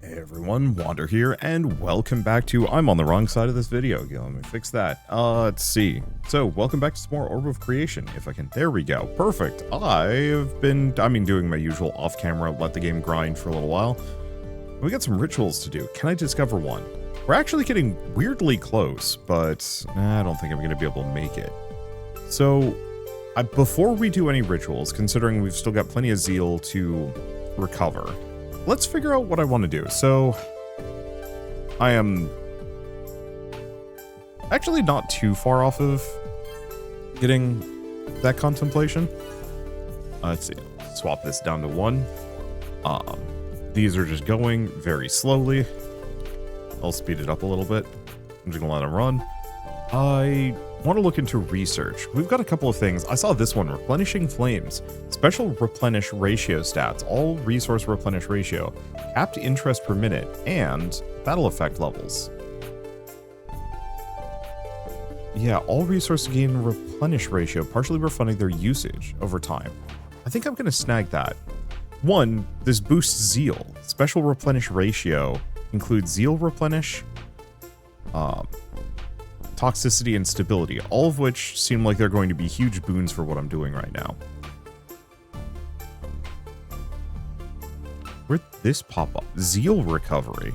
Hey everyone, Wander here, and welcome back to I'm on the wrong side of this video. Okay, let me fix that. Let's see. So, welcome back to some more Orb of Creation. If I can, there we go. Perfect. I've been, doing my usual off-camera, let the game grind for a little while. We got some rituals to do. Can I discover one? We're actually getting weirdly close, but I don't think I'm going to be able to make it. So, before we do any rituals, considering we've still got plenty of zeal to recover, let's figure out what I want to do. So, I am actually not too far off of getting that contemplation. Let's see, swap this down to 1. These are just going very slowly. I'll speed it up a little bit. I'm just gonna let them run. I want to look into research. We've got a couple of things. I saw this one, replenishing flames, special replenish ratio stats, all resource replenish ratio, capped interest per minute, and battle effect levels. Yeah, all resources gain replenish ratio, partially refunding their usage over time. I think I'm going to snag that. 1, this boosts zeal. Special replenish ratio includes zeal replenish, toxicity, and stability, all of which seem like they're going to be huge boons for what I'm doing right now. Where'd this pop up? Zeal recovery.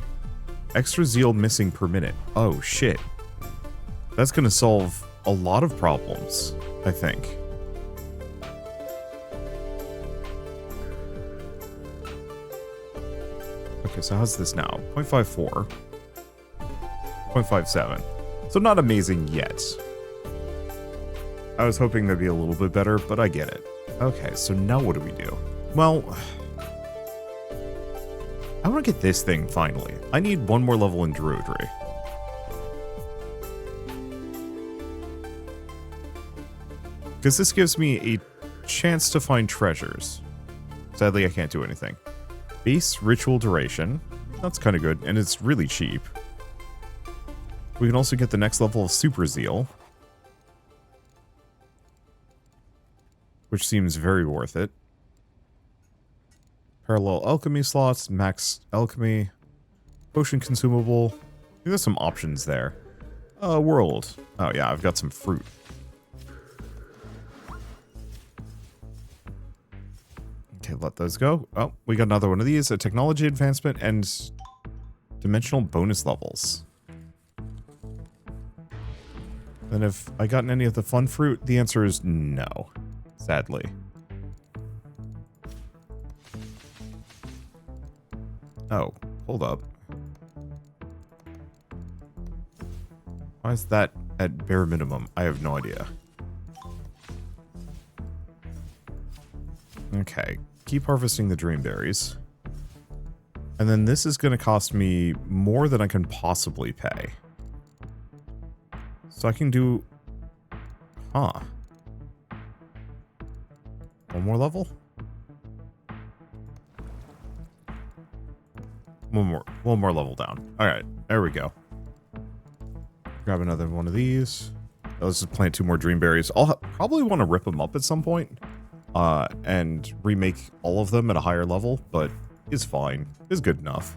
Extra zeal missing per minute. Oh, shit. That's going to solve a lot of problems, I think. Okay, so how's this now? 0.54. 0.57. So not amazing yet. I was hoping that'd be a little bit better, but I get it. Okay, so now what do we do? Well, I want to get this thing finally. I need one more level in Druidry. Because this gives me a chance to find treasures. Sadly, I can't do anything. Base ritual duration. That's kind of good, and it's really cheap. We can also get the next level of Super Zeal, which seems very worth it. Parallel alchemy slots, max alchemy, potion consumable. There's some options there. World. Oh yeah, I've got some fruit. Okay, let those go. Oh, we got another one of these, a technology advancement and dimensional bonus levels. And have I gotten any of the fun fruit? The answer is no, sadly. Oh, hold up. Why is that at bare minimum? I have no idea. Okay, keep harvesting the dream berries. And then this is going to cost me more than I can possibly pay. So I can do... Huh. One more level? One more level down. Alright, there we go. Grab another one of these. Let's just plant 2 more dream berries. I'll probably want to rip them up at some point. And remake all of them at a higher level, but it's fine. It's good enough.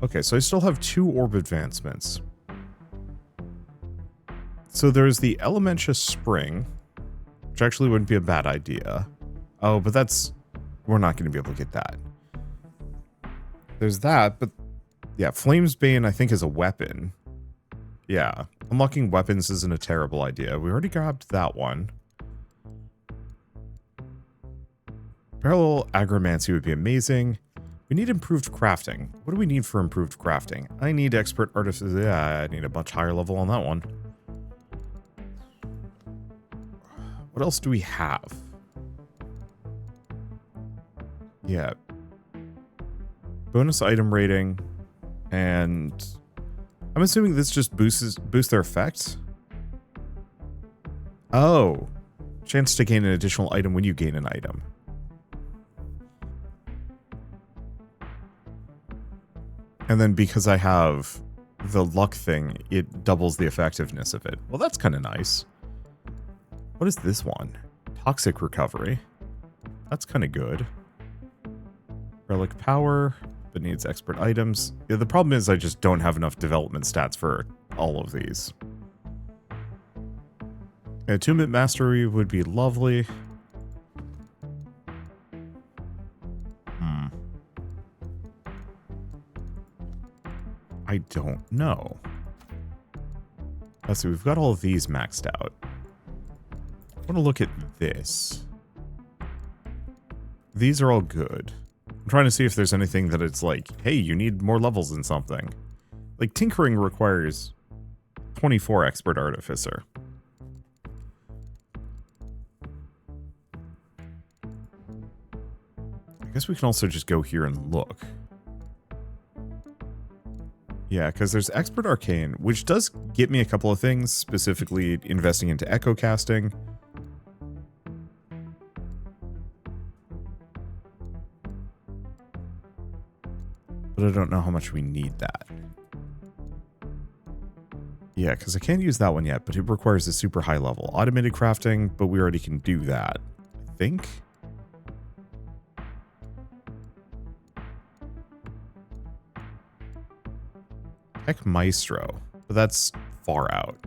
Okay, so I still have 2 orb advancements. So there's the Elementia Spring, which actually wouldn't be a bad idea. Oh, but that's... We're not going to be able to get that. There's that, but... Yeah, Flame's Bane, I think, is a weapon. Yeah, unlocking weapons isn't a terrible idea. We already grabbed that one. Parallel Agromancy would be amazing. We need improved crafting. What do we need for improved crafting? I need expert artificer. Yeah, I need a much higher level on that one. What else do we have? Yeah. Bonus item rating. And I'm assuming this just boosts their effects. Oh. Chance to gain an additional item when you gain an item. And then because I have the luck thing, it doubles the effectiveness of it. Well, that's kind of nice. What is this one? Toxic recovery. That's kind of good. Relic power. but needs expert items. Yeah, the problem is I just don't have enough development stats for all of these. Attunement mastery would be lovely. I don't know. Let's see, we've got all of these maxed out. I want to look at this. These are all good. I'm trying to see if there's anything that it's like, hey, you need more levels in something. Like, tinkering requires 24 expert artificer. I guess we can also just go here and look. Yeah, because there's Expert Arcane, which does get me a couple of things, specifically investing into echo casting. But I don't know how much we need that. Yeah, because I can't use that one yet, but it requires a super high level. Automated crafting, but we already can do that, I think. Tech Maestro, but that's far out.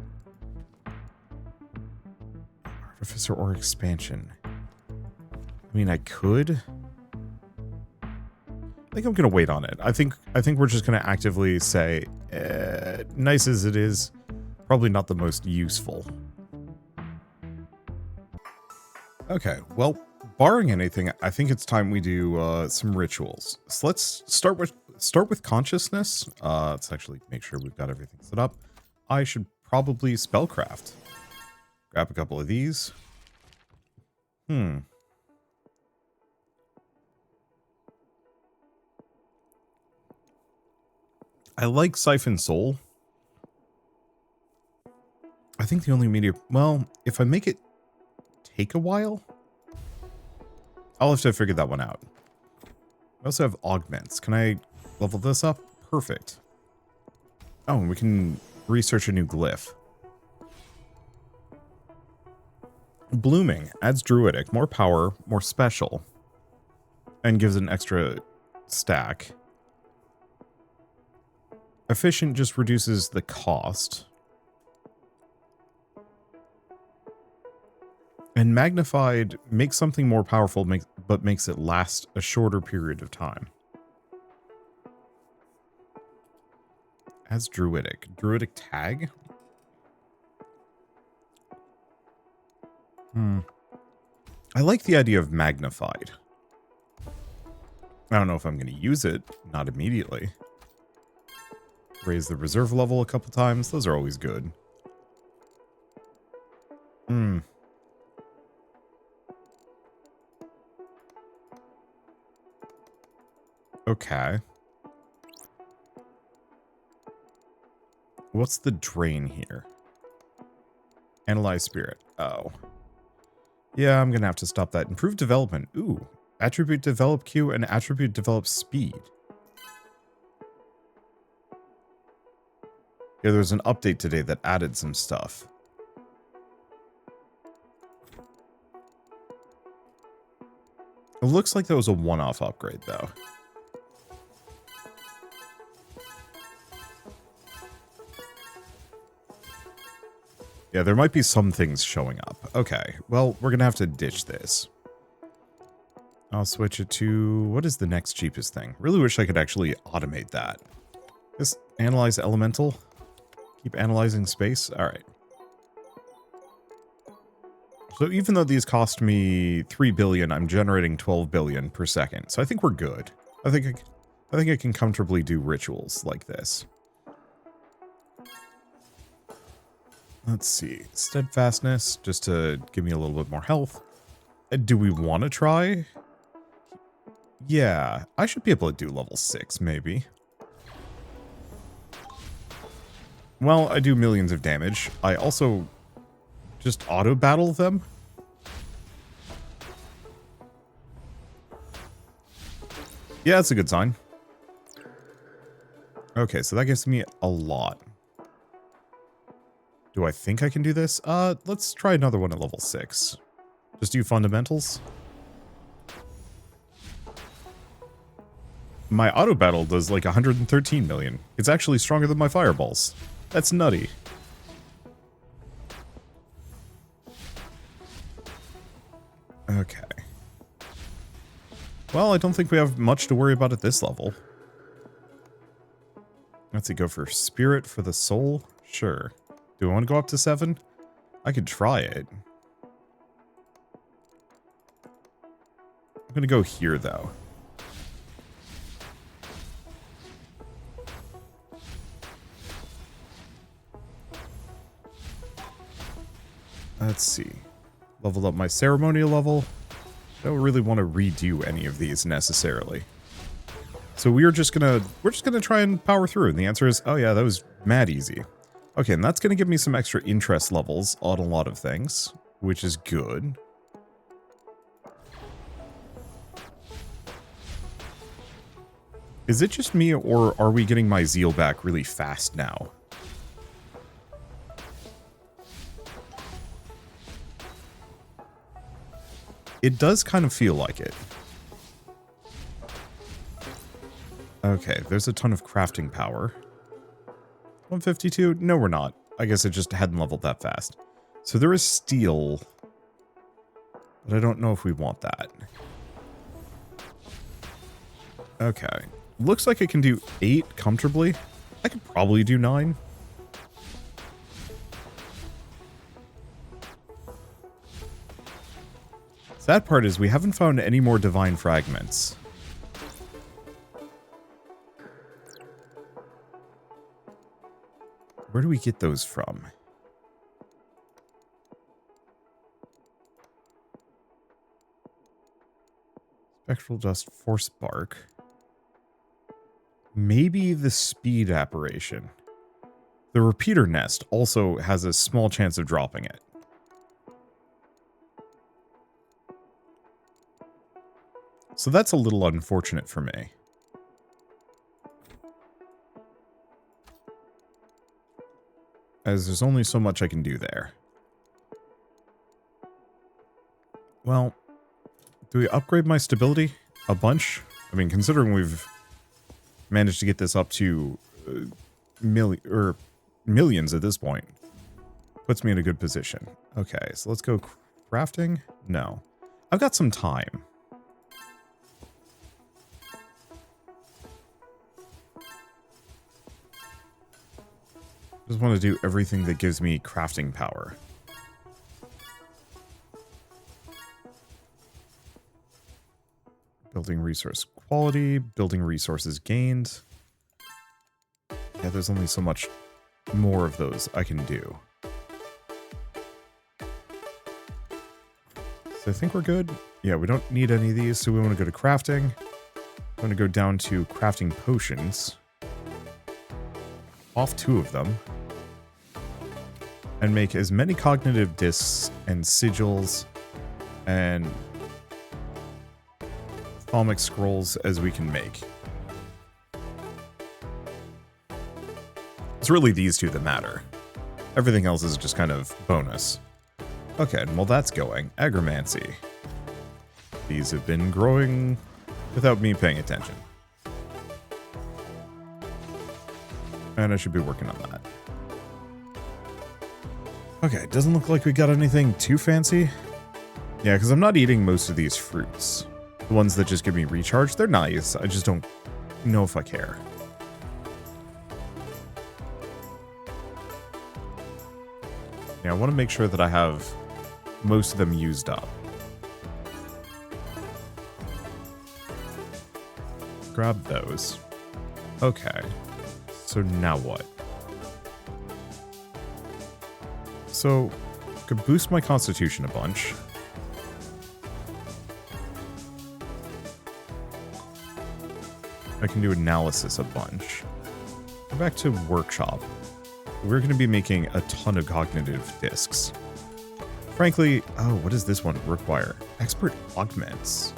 Artificer or expansion. I mean, I could. I think I'm gonna wait on it. I think we're just gonna actively say, nice as it is, probably not the most useful. Okay, well, barring anything, I think it's time we do some rituals. So let's start with consciousness. Let's actually make sure we've got everything set up. I should probably spellcraft. Grab a couple of these. I like Siphon Soul. I think the only media... Well, if I make it take a while, I'll have to figure that one out. I also have augments. Can I level this up? Perfect. Oh, and we can research a new glyph. Blooming adds druidic, more power, more special, and gives an extra stack. Efficient just reduces the cost. And magnified makes something more powerful, but makes it last a shorter period of time. As druidic. Druidic tag? I like the idea of magnified. I don't know if I'm going to use it. Not immediately. Raise the reserve level a couple times. Those are always good. Okay. What's the drain here? Analyze spirit. Oh. Yeah, I'm going to have to stop that. Improve development. Ooh. Attribute develop Q and attribute develop speed. Yeah, there was an update today that added some stuff. It looks like that was a one-off upgrade, though. Yeah, there might be some things showing up. Okay, well, we're going to have to ditch this. I'll switch it to... What is the next cheapest thing? Really wish I could actually automate that. Just analyze elemental. Keep analyzing space. All right. So even though these cost me 3 billion, I'm generating 12 billion per second. So I think we're good. I think I can comfortably do rituals like this. Let's see. Steadfastness, just to give me a little bit more health. Do we want to try? Yeah, I should be able to do level 6, maybe. Well, I do millions of damage. I also just auto-battle them. Yeah, that's a good sign. Okay, so that gives me a lot. Do I think I can do this? Let's try another one at level 6. Just do fundamentals. My auto battle does like 113 million. It's actually stronger than my fireballs. That's nutty. Okay. Well, I don't think we have much to worry about at this level. Let's see, go for spirit for the soul? Sure. Do I want to go up to 7? I could try it. I'm going to go here, though. Let's see. Leveled up my ceremonial level. I don't really want to redo any of these necessarily. So we're just gonna try and power through. And the answer is, oh yeah, that was mad easy. Okay, and that's gonna give me some extra interest levels on a lot of things, which is good. Is it just me, or are we getting my zeal back really fast now? It does kind of feel like it. Okay, there's a ton of crafting power. 152? No, we're not. I guess it just hadn't leveled that fast. So there is steel, but I don't know if we want that. Okay. Looks like it can do 8 comfortably. I could probably do 9. Sad part is we haven't found any more divine fragments. Where do we get those from? Spectral dust, force bark. Maybe the speed apparition. The repeater nest also has a small chance of dropping it. So that's a little unfortunate for me. As there's only so much I can do there. Well, do we upgrade my stability a bunch? I mean, considering we've managed to get this up to millions at this point, puts me in a good position. Okay, so let's go crafting. No, I've got some time. Just want to do everything that gives me crafting power. Building resource quality, building resources gained. Yeah, there's only so much more of those I can do. So I think we're good. Yeah, we don't need any of these, so we want to go to crafting. I want to go down to crafting potions. Off 2 of them. And make as many cognitive discs and sigils and thalmic scrolls as we can make. It's really these 2 that matter. Everything else is just kind of bonus. Okay, well that's going. Agromancy. These have been growing without me paying attention. And I should be working on that. Okay, doesn't look like we got anything too fancy. Yeah, because I'm not eating most of these fruits. The ones that just give me recharge, they're nice. I just don't know if I care. Yeah, I want to make sure that I have most of them used up. Grab those. Okay. So now what? So, I could boost my constitution a bunch. I can do analysis a bunch. Go back to workshop. We're going to be making a ton of cognitive discs. Frankly, oh, what does this one require? Expert augments.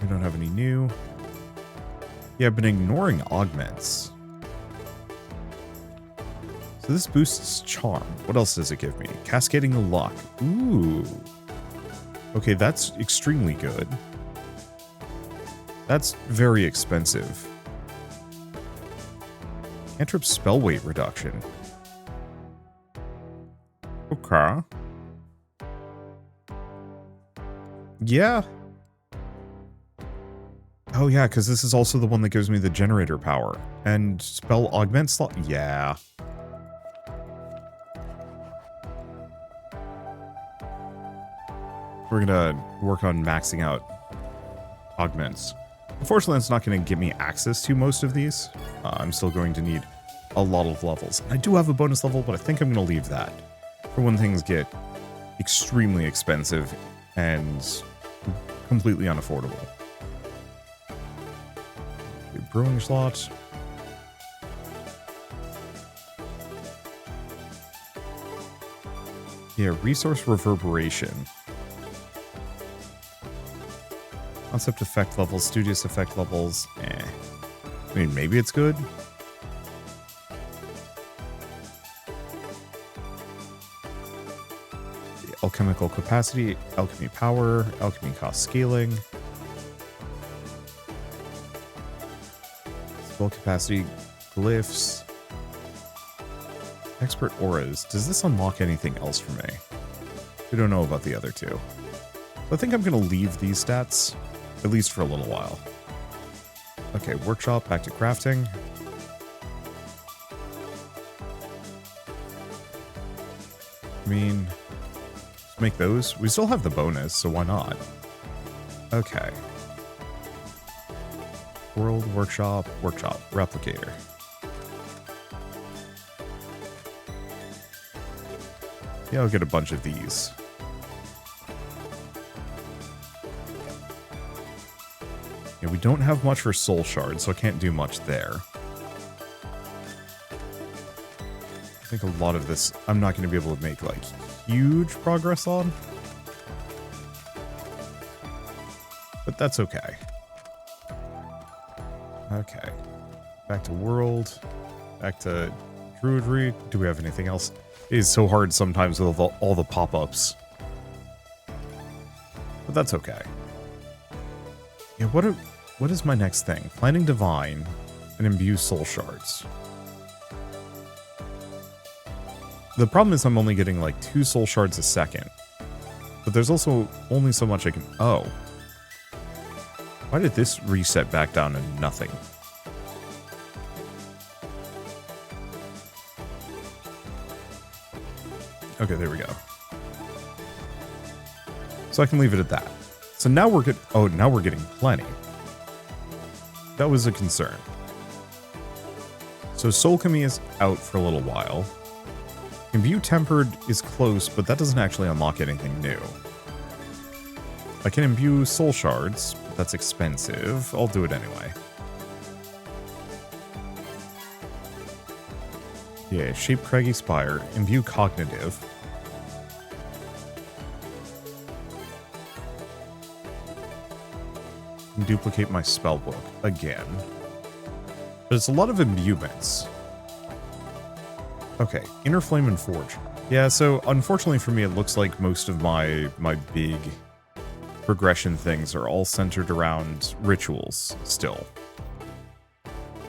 We don't have any new. Yeah, I've been ignoring augments. So this boosts charm. What else does it give me? Cascading luck. Ooh. Okay, that's extremely good. That's very expensive. Cantrip spell weight reduction. Okay. Yeah. Oh yeah, because this is also the one that gives me the generator power. And spell augment slot. Yeah. We're gonna work on maxing out augments. Unfortunately, it's not going to give me access to most of these. I'm still going to need a lot of levels. I do have a bonus level, but I think I'm going to leave that for when things get extremely expensive and completely unaffordable. Okay, brewing slot. Yeah, resource reverberation. Concept effect levels, studious effect levels, eh. I mean, maybe it's good. Alchemical capacity, alchemy power, alchemy cost scaling. Spell capacity, glyphs. Expert auras. Does this unlock anything else for me? We don't know about the other two. I think I'm going to leave these stats, at least for a little while. Okay, workshop, back to crafting. I mean, let's make those. We still have the bonus, so why not? Okay. World, workshop, replicator. Yeah, I'll get a bunch of these. Yeah, we don't have much for soul shards, so I can't do much there. I think a lot of this I'm not going to be able to make, like, huge progress on. But that's okay. Okay. Back to world. Back to druidry. Do we have anything else? It is so hard sometimes with all the pop-ups. But that's okay. Yeah, what is my next thing? Planting Divine and imbue soul shards. The problem is I'm only getting like 2 soul shards a second. But there's also only so much I can... Oh. Why did this reset back down to nothing? Okay, there we go. So I can leave it at that. So now we're good. Oh, now we're getting plenty. That was a concern. So Soulchemy is out for a little while. Imbue Tempered is close, but that doesn't actually unlock anything new. I can imbue soul shards, but that's expensive. I'll do it anyway. Yeah, Shape Craggy Spire, imbue Cognitive. And duplicate my spellbook again. But it's a lot of imbuements. Okay, Inner Flame and Forge. Yeah, so unfortunately for me, it looks like most of my big progression things are all centered around rituals still.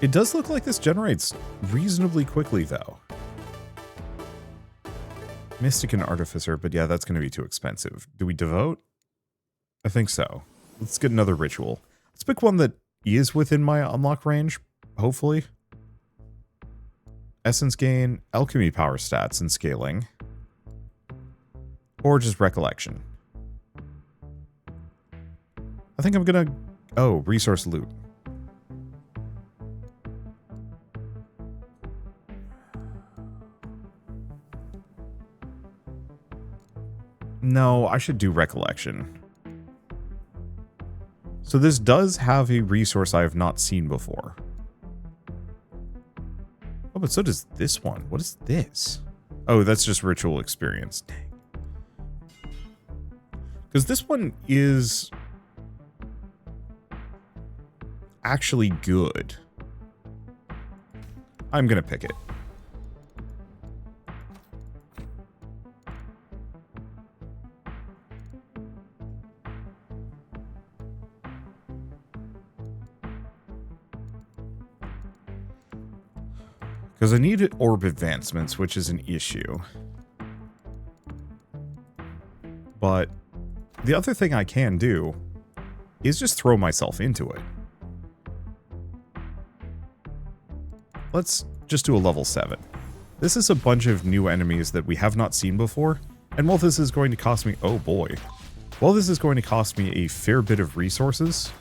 It does look like this generates reasonably quickly, though. Mystic and Artificer, but yeah, that's going to be too expensive. Do we devote? I think so. Let's get another ritual. Let's pick one that is within my unlock range, hopefully. Essence gain, alchemy power stats and scaling. Or just recollection. I think I'm going to... Oh, resource loot. No, I should do recollection. So this does have a resource I have not seen before. Oh, but so does this one. What is this? Oh, that's just ritual experience. Dang. Because this one is actually good. I'm going to pick it. Because I need orb advancements, which is an issue. But the other thing I can do is just throw myself into it. Let's just do a level 7. This is a bunch of new enemies that we have not seen before, and while this is going to cost me... oh boy. While this is going to cost me a fair bit of resources,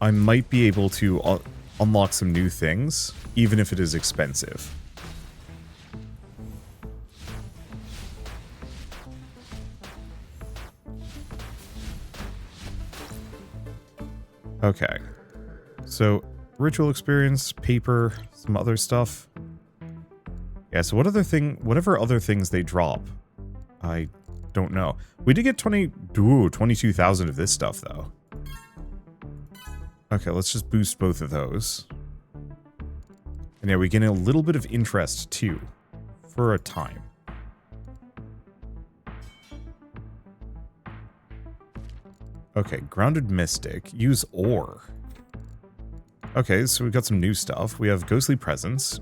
I might be able to unlock some new things, even if it is expensive. Okay. So, ritual experience, paper, some other stuff. Yeah, so whatever other things they drop, I don't know. We did get 22,000 of this stuff, though. Okay, let's just boost both of those. And yeah, we gain a little bit of interest, too, for a time. Okay, Grounded Mystic. Use Ore. Okay, so we've got some new stuff. We have Ghostly Presence.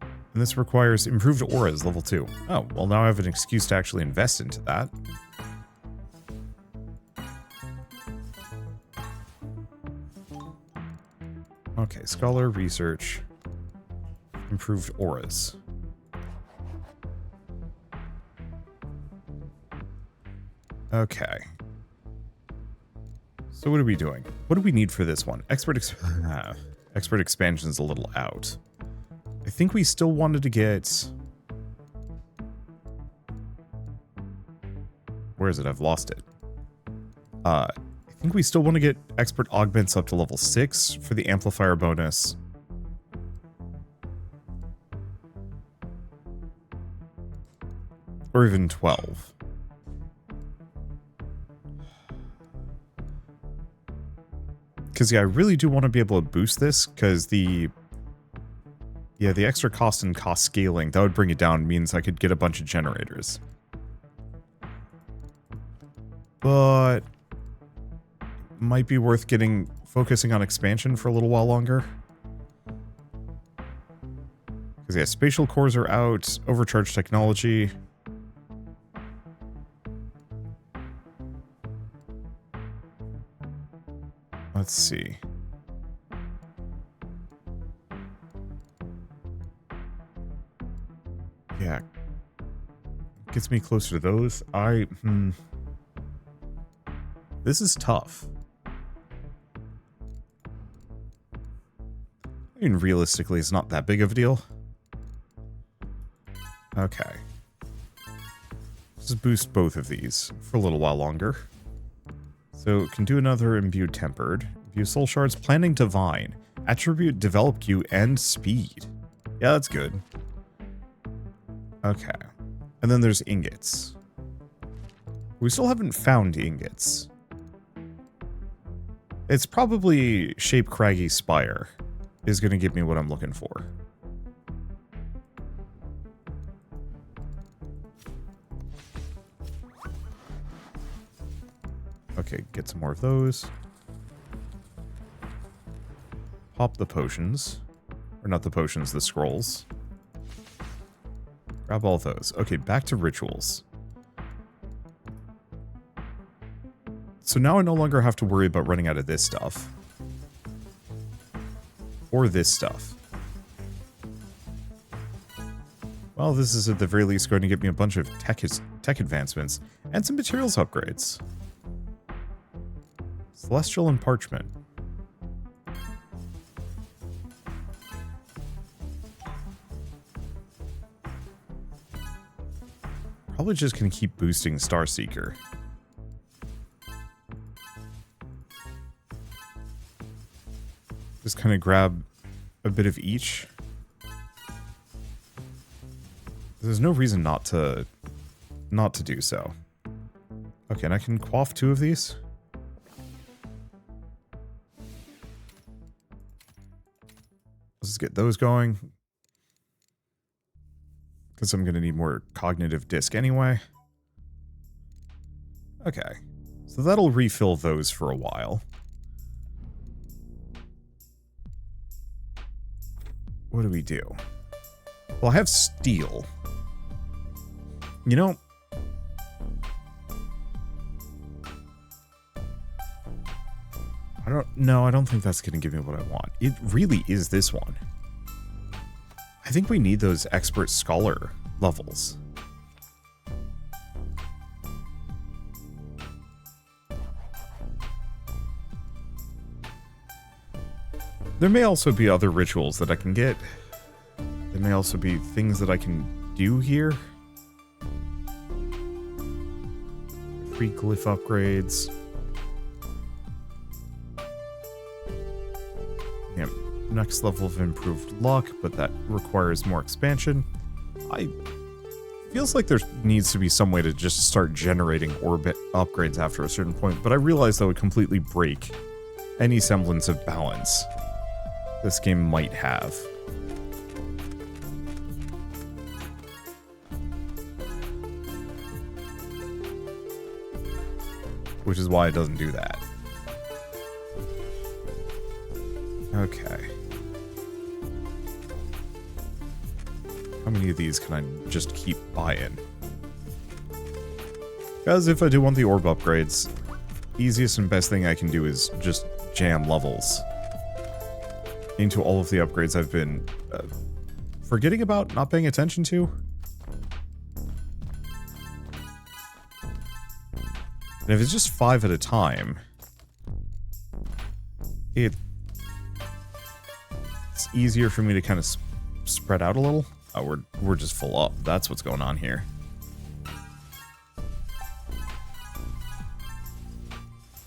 And this requires Improved Auras, level 2. Oh, well now I have an excuse to actually invest into that. Okay, Scholar, Research, Improved Auras. Okay. So what are we doing? What do we need for this one? Expert Expansion's a little out. I think we still wanted to get... where is it? I've lost it. I think we still want to get Expert Augments up to level 6 for the Amplifier bonus. Or even 12. Because, yeah, I really do want to be able to boost this, because the extra cost and cost scaling, that would bring it down, means I could get a bunch of generators. But might be worth focusing on expansion for a little while longer. Because, yeah, spatial cores are out, overcharged technology. Let's see. Yeah. Gets me closer to those. This is tough. I mean, realistically, it's not that big of a deal. Okay. Just boost both of these for a little while longer. So, can do another Imbued Tempered. View Soul Shards, Planning Divine. Attribute Develop Q and Speed. Yeah, that's good. Okay. And then there's Ingots. We still haven't found Ingots. It's probably Shape Craggy Spire is going to give me what I'm looking for. Okay, get some more of those. Pop the potions. Or not the potions, the scrolls. Grab all those. Okay, back to rituals. So now I no longer have to worry about running out of this stuff. Or this stuff. Well, this is at the very least going to get me a bunch of tech advancements and some materials upgrades. Celestial and Parchment. Probably just gonna keep boosting Starseeker. Just kind of grab a bit of each. There's no reason not to do so. Okay, and I can quaff 2 of these. Let's just get those going. Because I'm going to need more cognitive disc anyway. Okay. So that'll refill those for a while. what do we do? Well, I have steel. You know, I don't think that's going to give me what I want. It really is this one. I think we need those expert scholar levels. There may also be other rituals that I can get. There may also be things that I can do here. Free glyph upgrades. Yeah, next level of improved luck, but that requires more expansion. Feels like there needs to be some way to just start generating orbit upgrades after a certain point, but I realize that would completely break any semblance of balance this game might have. Which is why it doesn't do that. Okay. How many of these can I just keep buying? Because if I do want the orb upgrades, easiest and best thing I can do is just jam levels into all of the upgrades I've been forgetting about, not paying attention to. And if it's just 5 at a time, it's easier for me to kind of spread out a little. Oh, we're just full up. That's what's going on here.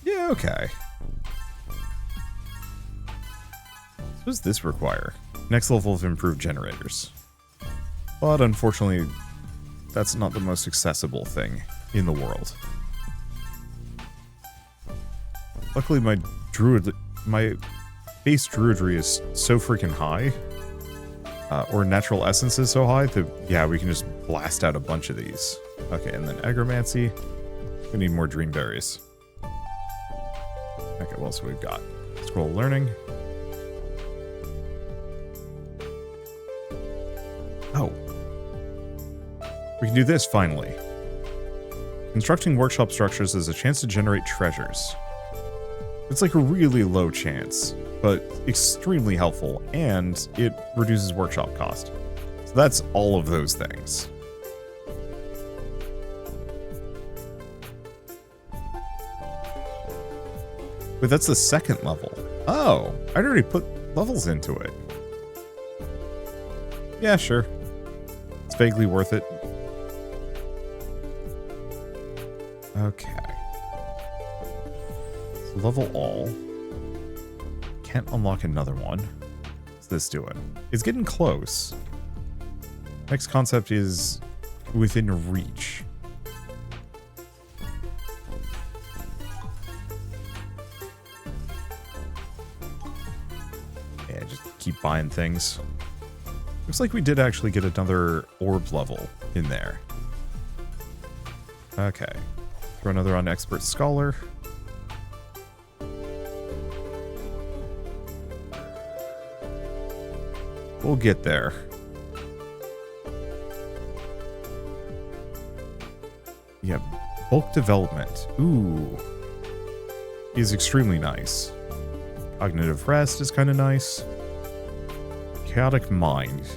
Yeah, okay. What does this require? Next level of improved generators. But unfortunately, that's not the most accessible thing in the world. Luckily, my base druidry is so freaking high, or natural essence is so high that, yeah, we can just blast out a bunch of these. Okay, and then agromancy. We need more dream berries. Okay, what else we've got? Scroll learning. Oh. We can do this, finally. Constructing workshop structures is a chance to generate treasures. It's like a really low chance, but extremely helpful, and it reduces workshop cost. So that's all of those things. Wait, that's the second level. Oh, I'd already put levels into it. Yeah, sure. It's vaguely worth it. Okay. So level all. Can't unlock another one. What's this doing? It's getting close. Next concept is within reach. Yeah, just keep buying things. Looks like we did actually get another orb level in there. Okay. Throw another on Expert Scholar. We'll get there. Yeah, bulk development. Ooh. Is extremely nice. Cognitive rest is kind of nice. Chaotic mind.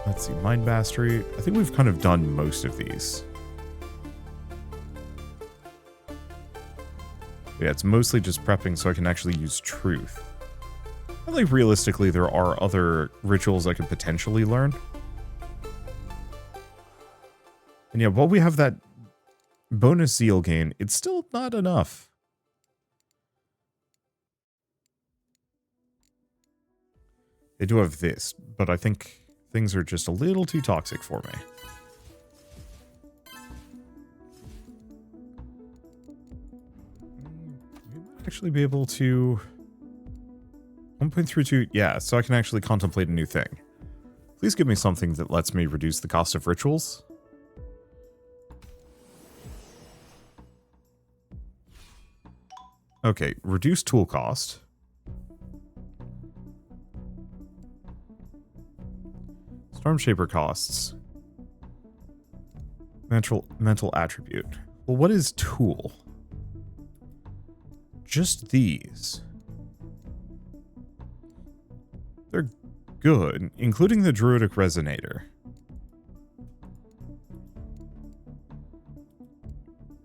Let's see, mind mastery. I think we've kind of done most of these. Yeah, it's mostly just prepping so I can actually use truth. I think realistically there are other rituals I could potentially learn. And yeah, while we have that bonus zeal gain, it's still not enough. They do have this, but I think things are just a little too toxic for me. We might actually be able to... 1.32, yeah, so I can actually contemplate a new thing. Please give me something that lets me reduce the cost of rituals. Okay, reduce tool cost. Storm Shaper costs. Mental attribute. Well, what is tool? Just these. They're good, including the Druidic Resonator.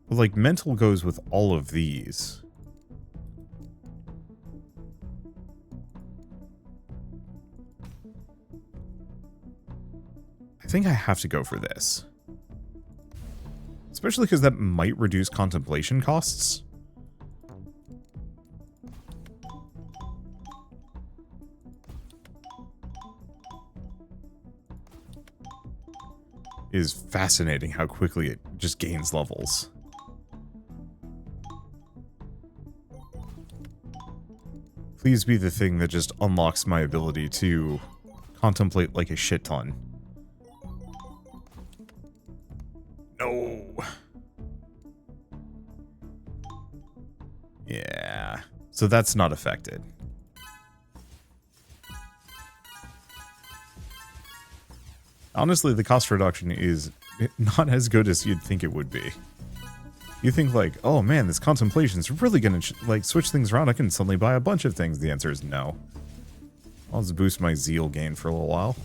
But, like, mental goes with all of these. I think I have to go for this. Especially because that might reduce contemplation costs. It is fascinating how quickly it just gains levels. Please be the thing that just unlocks my ability to contemplate like a shit ton. No. Yeah. So that's not affected. Honestly, the cost reduction is not as good as you'd think it would be. You think like, oh man, this contemplation's really gonna like switch things around. I can suddenly buy a bunch of things. The answer is no. I'll just boost my zeal gain for a little while.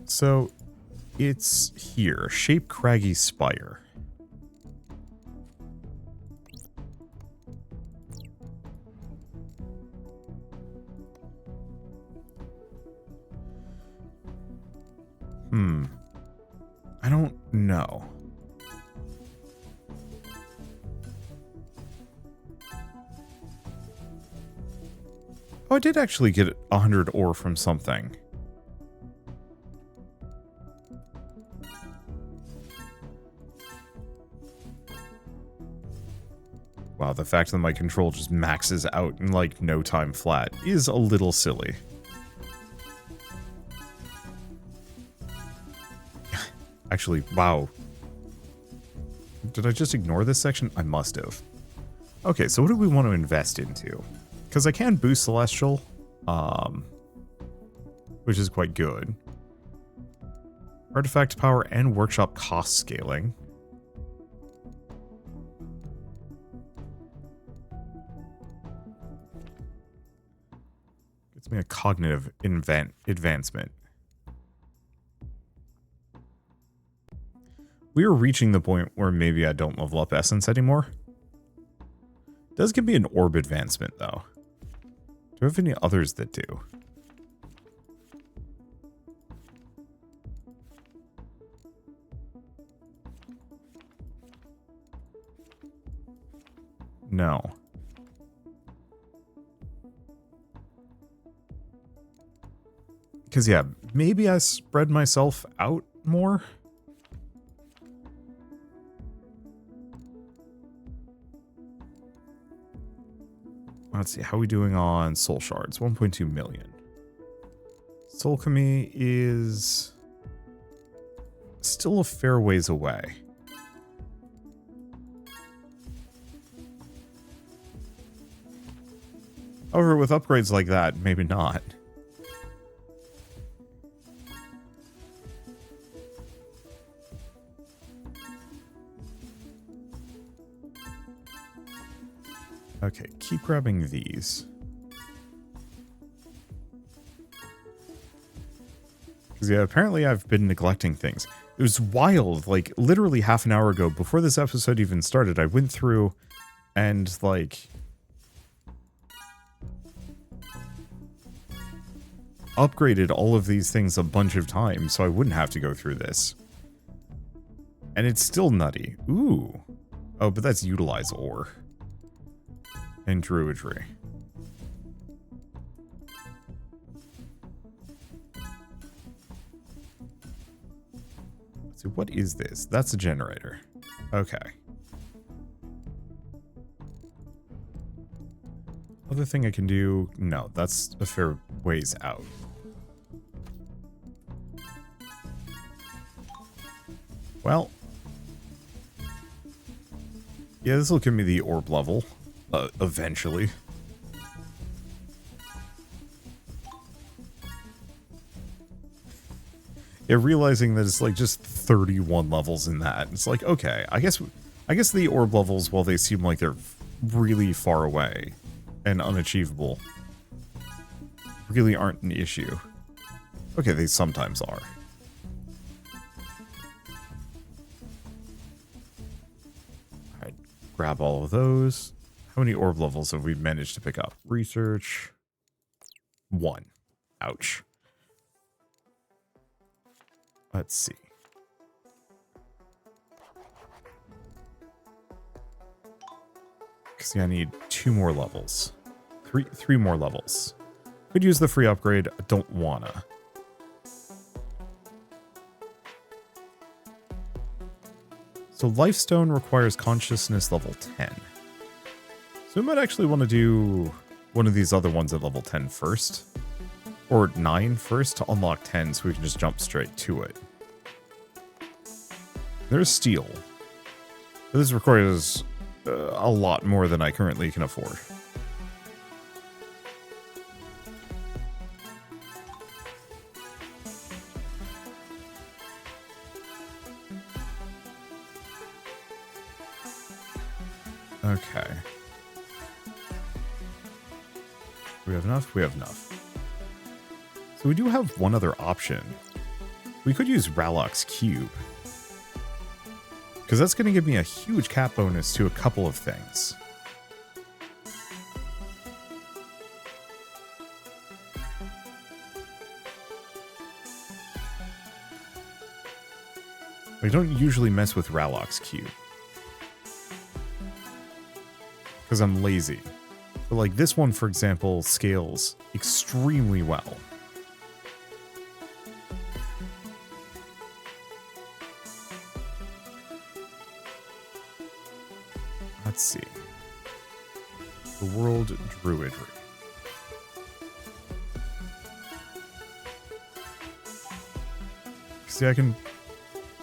So, it's here. Shape Craggy Spire. I don't know. Oh, I did actually get 100 ore from something. Wow, the fact that my control just maxes out in like no time flat is a little silly. Actually, wow. Did I just ignore this section? I must have. Okay, so what do we want to invest into? Because I can boost Celestial, which is quite good. Artifact power and workshop cost scaling. Gets me a cognitive advancement. We are reaching the point where maybe I don't level up Essence anymore. It does give me an orb advancement, though. Do I have any others that do? No. Because, yeah, maybe I spread myself out more? Let's see, how are we doing on soul shards? 1.2 million. Soul Kami is still a fair ways away. However, with upgrades like that, maybe not. Okay, keep grabbing these. Because, yeah, apparently I've been neglecting things. It was wild, like, literally half an hour ago, before this episode even started, I went through and, like, upgraded all of these things a bunch of times so I wouldn't have to go through this. And it's still nutty. Ooh. Oh, but that's utilize ore. And druidry. So what is this? That's a generator. Okay. Other thing I can do? No, that's a fair ways out. Yeah, this will give me the orb level, eventually. Yeah, realizing that it's like just 31 levels in that. It's like, okay, I guess the orb levels, while they seem like they're really far away and unachievable, really aren't an issue. Okay, they sometimes are. Alright, grab all of those. How many orb levels have we managed to pick up? Research. 1. Ouch. Let's see. See, I need 2 more levels. Three more levels. Could use the free upgrade. I don't wanna. So Lifestone requires consciousness level 10. So we might actually want to do one of these other ones at level 10 first. Or 9 first to unlock 10 so we can just jump straight to it. There's steel. This requires a lot more than I currently can afford. Okay. We have enough? We have enough. So we do have one other option. We could use Rallock's Cube. Because that's going to give me a huge cap bonus to a couple of things. I don't usually mess with Rallock's Cube. Because I'm lazy. But like this one, for example, scales extremely well. Let's see. The World Druidry. See, I can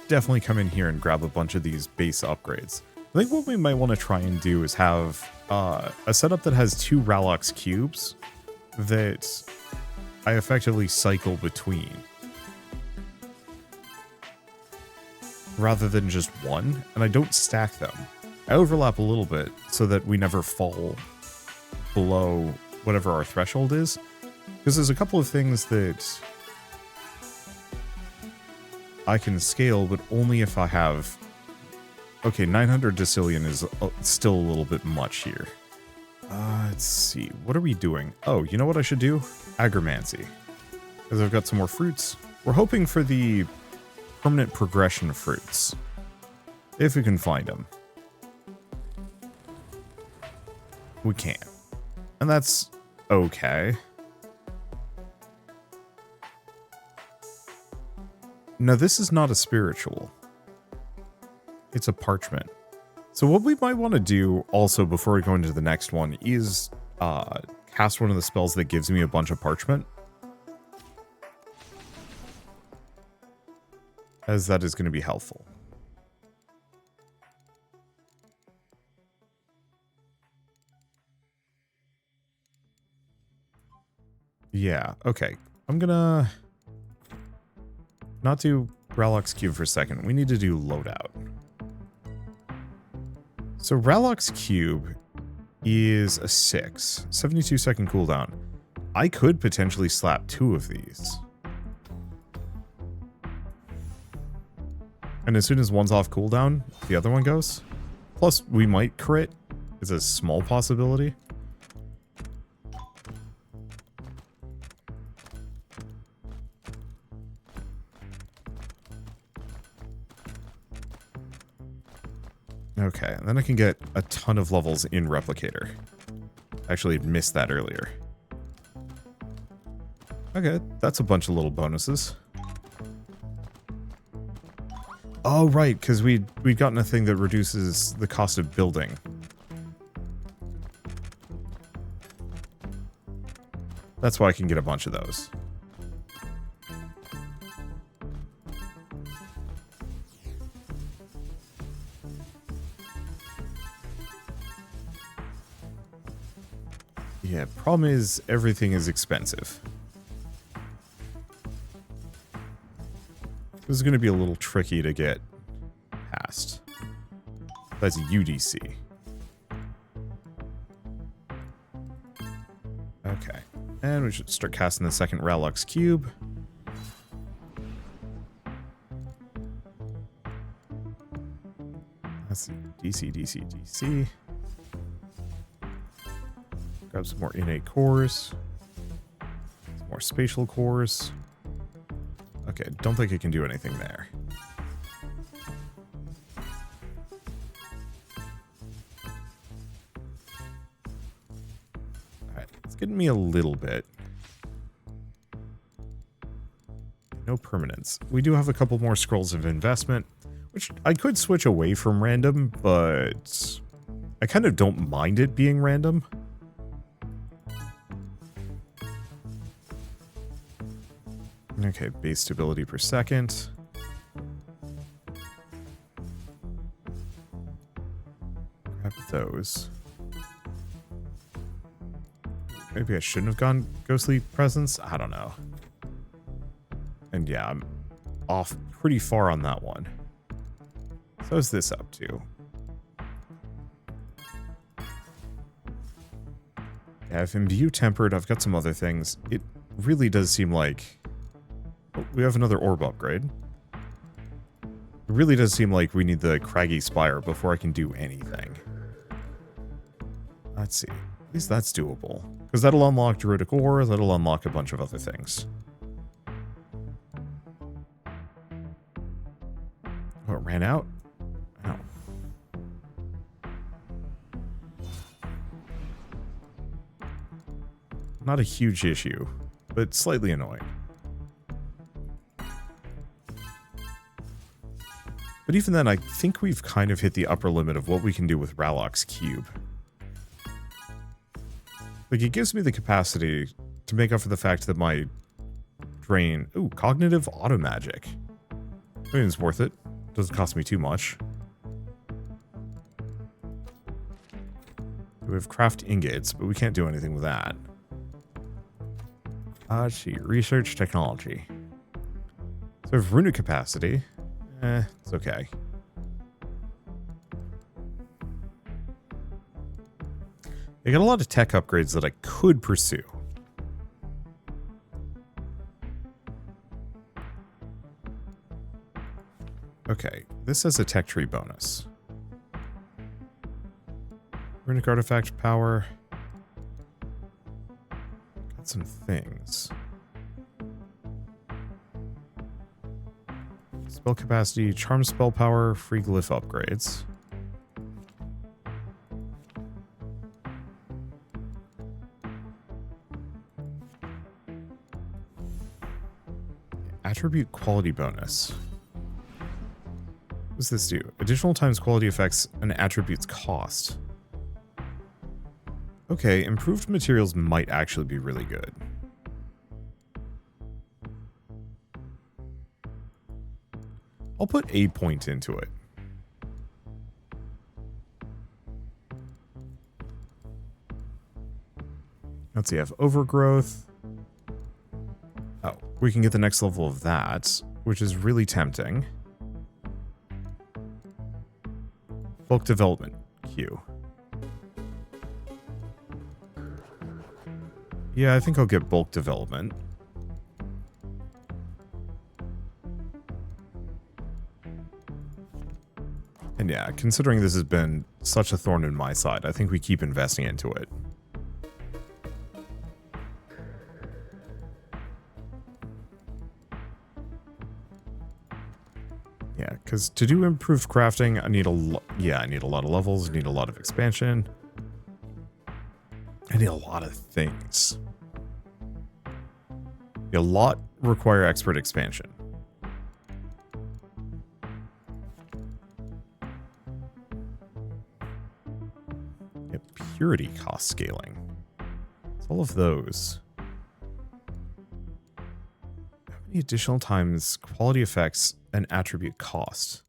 definitely come in here and grab a bunch of these base upgrades. I think what we might want to try and do is have a setup that has 2 Rallock's cubes that I effectively cycle between. Rather than just one, and I don't stack them. I overlap a little bit so that we never fall below whatever our threshold is. Because there's a couple of things that I can scale, but only if I have... Okay, 900 Decillion is still a little bit much here. Let's see. What are we doing? Oh, you know what I should do? Agromancy. Because I've got some more fruits. We're hoping for the permanent progression fruits. If we can find them. We can't. And that's okay. No, this is not a spiritual. It's a parchment. So what we might want to do also before we go into the next one is cast one of the spells that gives me a bunch of parchment. As that is going to be helpful. Yeah, okay. I'm gonna not do Rallock's Cube for a second. We need to do loadout. So Rallock's Cube is a 6. 72 second cooldown. I could potentially slap 2 of these. And as soon as one's off cooldown, the other one goes. Plus, we might crit. It's a small possibility. Okay, and then I can get a ton of levels in Replicator. Actually, missed that earlier. Okay, that's a bunch of little bonuses. Oh, right, because we'd gotten a thing that reduces the cost of building. That's why I can get a bunch of those. Yeah, problem is everything is expensive. This is going to be a little tricky to get past. That's UDC. Okay. And we should start casting the second Ralux cube. Let's see. DC, DC, DC. Grab some more innate cores. Some more spatial cores. Okay, don't think it can do anything there. Alright, it's getting me a little bit. No permanence. We do have a couple more scrolls of investment, which I could switch away from random, but I kind of don't mind it being random. Okay, base stability per second. Grab those. Maybe I shouldn't have gone ghostly presence. I don't know. And yeah, I'm off pretty far on that one. So is this up to? Yeah, if imbue tempered, I've got some other things. It really does seem like... Oh, we have another orb upgrade. It really does seem like we need the craggy spire before I can do anything. Let's see. At least that's doable. Because that'll unlock Druidic Ore, that'll unlock a bunch of other things. Oh, it ran out? Oh. Not a huge issue, but slightly annoying. But even then, I think we've kind of hit the upper limit of what we can do with Ralux Cube. Like, it gives me the capacity to make up for the fact that my drain... Ooh, cognitive auto magic. I mean, it's worth it. Doesn't cost me too much. We have craft ingots, but we can't do anything with that. Let's see. Research technology. So we have runic capacity. It's okay. I got a lot of tech upgrades that I could pursue. Okay, this has a tech tree bonus. Runic artifact power. Got some things. Spell capacity, charm spell power, free glyph upgrades. Attribute quality bonus. What does this do? Additional times quality affects an attribute's cost. Okay, improved materials might actually be really good. I'll put a point into it. Let's see, I have overgrowth. Oh, we can get the next level of that, which is really tempting. Bulk development queue. Yeah, I think I'll get bulk development. And yeah, considering this has been such a thorn in my side, I think we keep investing into it. Yeah, because to do improved crafting, I need I need a lot of levels, I need a lot of expansion. I need a lot of things. A lot require expert expansion. Yeah, purity cost scaling. It's all of those. How many additional times quality effects an attribute cost?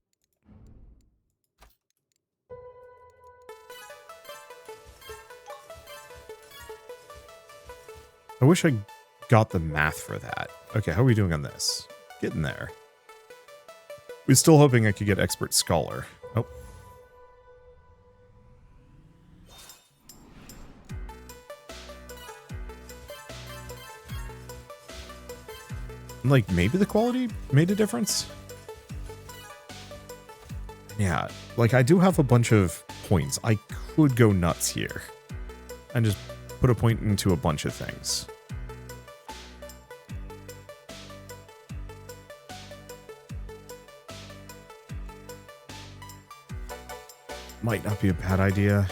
I wish I got the math for that. Okay, how are we doing on this? Getting there. We're still hoping I could get Expert Scholar. Oh. Like, maybe the quality made a difference? Yeah, like, I do have a bunch of points. I could go nuts here and just put a point into a bunch of things. Might not be a bad idea.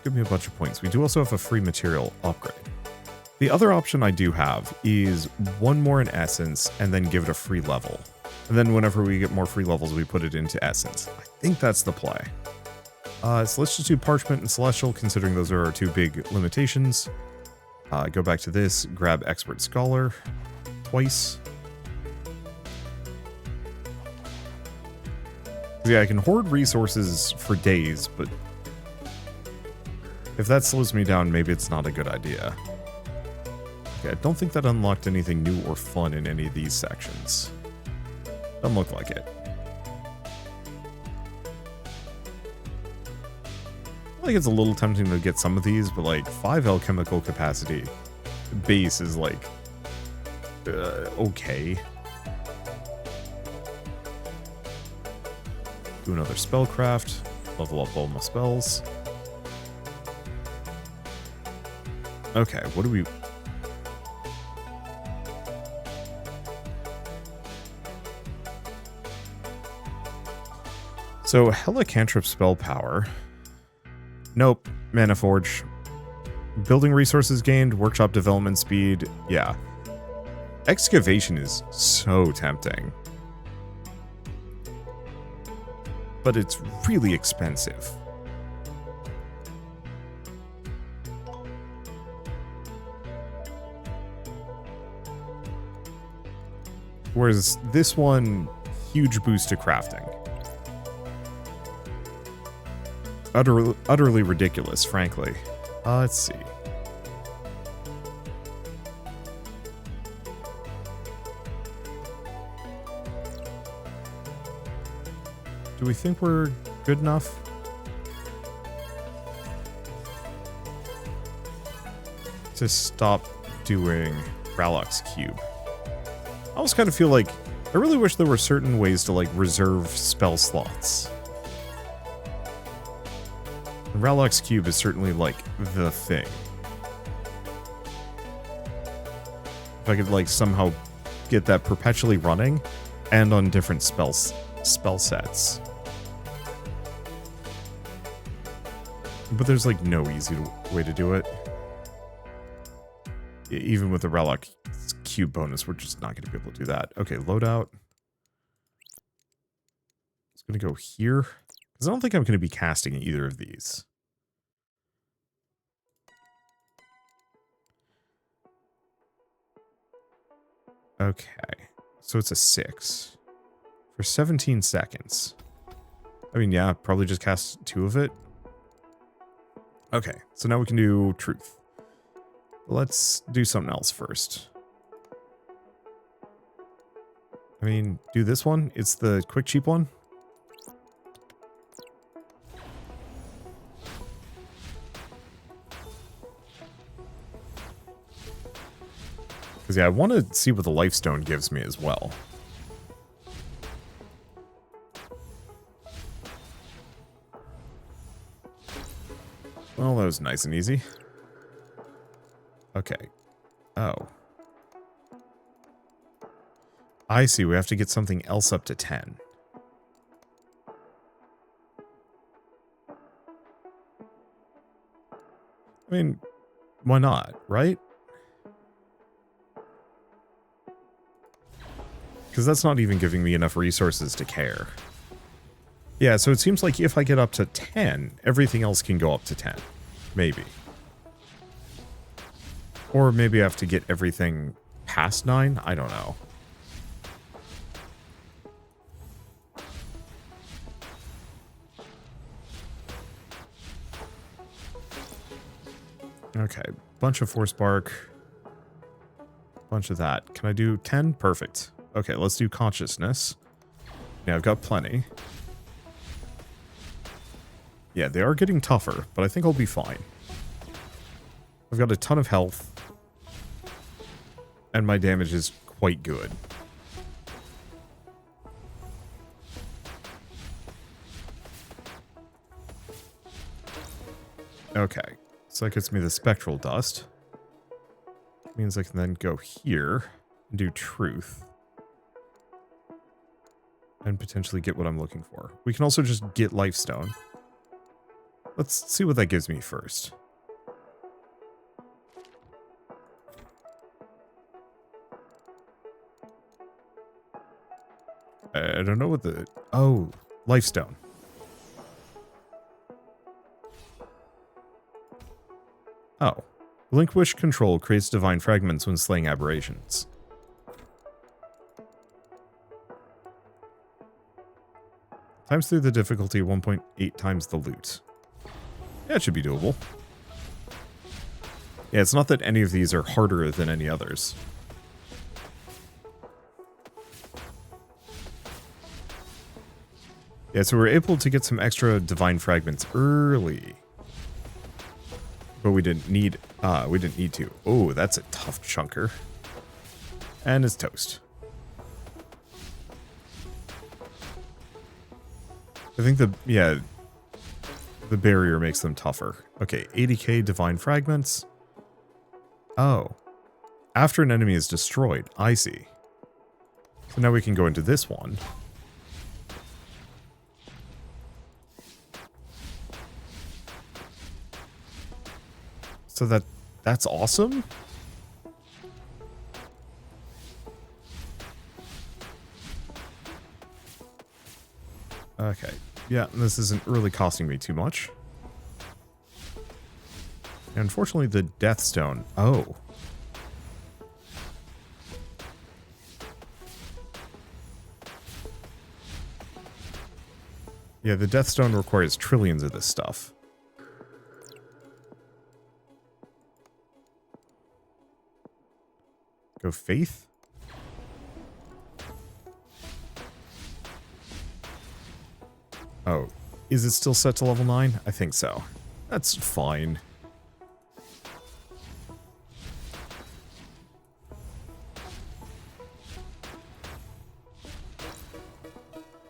Give me a bunch of points. We do also have a free material upgrade. The other option I do have is one more in Essence and then give it a free level. And then whenever we get more free levels, we put it into Essence. I think that's the play. So let's just do Parchment and Celestial, considering those are our two big limitations. Go back to this, grab Expert Scholar twice. Yeah, I can hoard resources for days, but if that slows me down, maybe it's not a good idea. Okay, I don't think that unlocked anything new or fun in any of these sections. Doesn't look like it. I feel like it's a little tempting to get some of these, but like 5 alchemical capacity base is like, okay. Do another spellcraft, level up all my spells. Okay, what do we... So, Hella Cantrip spell power. Nope. Mana Forge. Building resources gained, workshop development speed. Yeah. Excavation is so tempting. But it's really expensive. Whereas this one, huge boost to crafting. Utterly ridiculous, frankly. Let's see. Do we think we're good enough? To stop doing Rallock's Cube. I always kind of feel like I really wish there were certain ways to like reserve spell slots. Rallock's Cube is certainly like the thing. If I could like somehow get that perpetually running and on different spell sets. But there's like no easy way to do it. Even with the Rallock Cube bonus, we're just not going to be able to do that. Okay, loadout. It's going to go here. Because I don't think I'm going to be casting either of these. Okay. So it's a 6. For 17 seconds. I mean, yeah, probably just cast 2 of it. Okay, so now we can do Truth. Let's do something else first. I mean, do this one. It's the quick, cheap one. Because, yeah, I want to see what the Lifestone gives me as well. Well, that was nice and easy. Okay. Oh. I see, we have to get something else up to 10. I mean, why not, right? Because that's not even giving me enough resources to care. Yeah, so it seems like if I get up to 10, everything else can go up to 10. Maybe. Or maybe I have to get everything past 9? I don't know. Okay, bunch of force bark. Bunch of that. Can I do 10? Perfect. Okay, let's do consciousness. Yeah, I've got plenty. Yeah, they are getting tougher, but I think I'll be fine. I've got a ton of health. And my damage is quite good. Okay, so that gets me the spectral dust. Means I can then go here and do truth. And potentially get what I'm looking for. We can also just get lifestone. Let's see what that gives me first. I don't know what the... Oh, lifestone. Oh. Relinquish control creates divine fragments when slaying aberrations. Times through the difficulty 1.8 times the loot. Yeah, it should be doable. Yeah, it's not that any of these are harder than any others. Yeah, so we're able to get some extra divine fragments early. But we didn't need to. Oh, that's a tough chunker. And it's toast. I think the barrier makes them tougher. Okay, 80k divine fragments. Oh. After an enemy is destroyed. I see. So now we can go into this one. So that's awesome? Okay. Yeah, this isn't really costing me too much. Unfortunately, the Death Stone. Oh. Yeah, the Death Stone requires trillions of this stuff. Go Faith? Oh, is it still set to level 9? I think so. That's fine.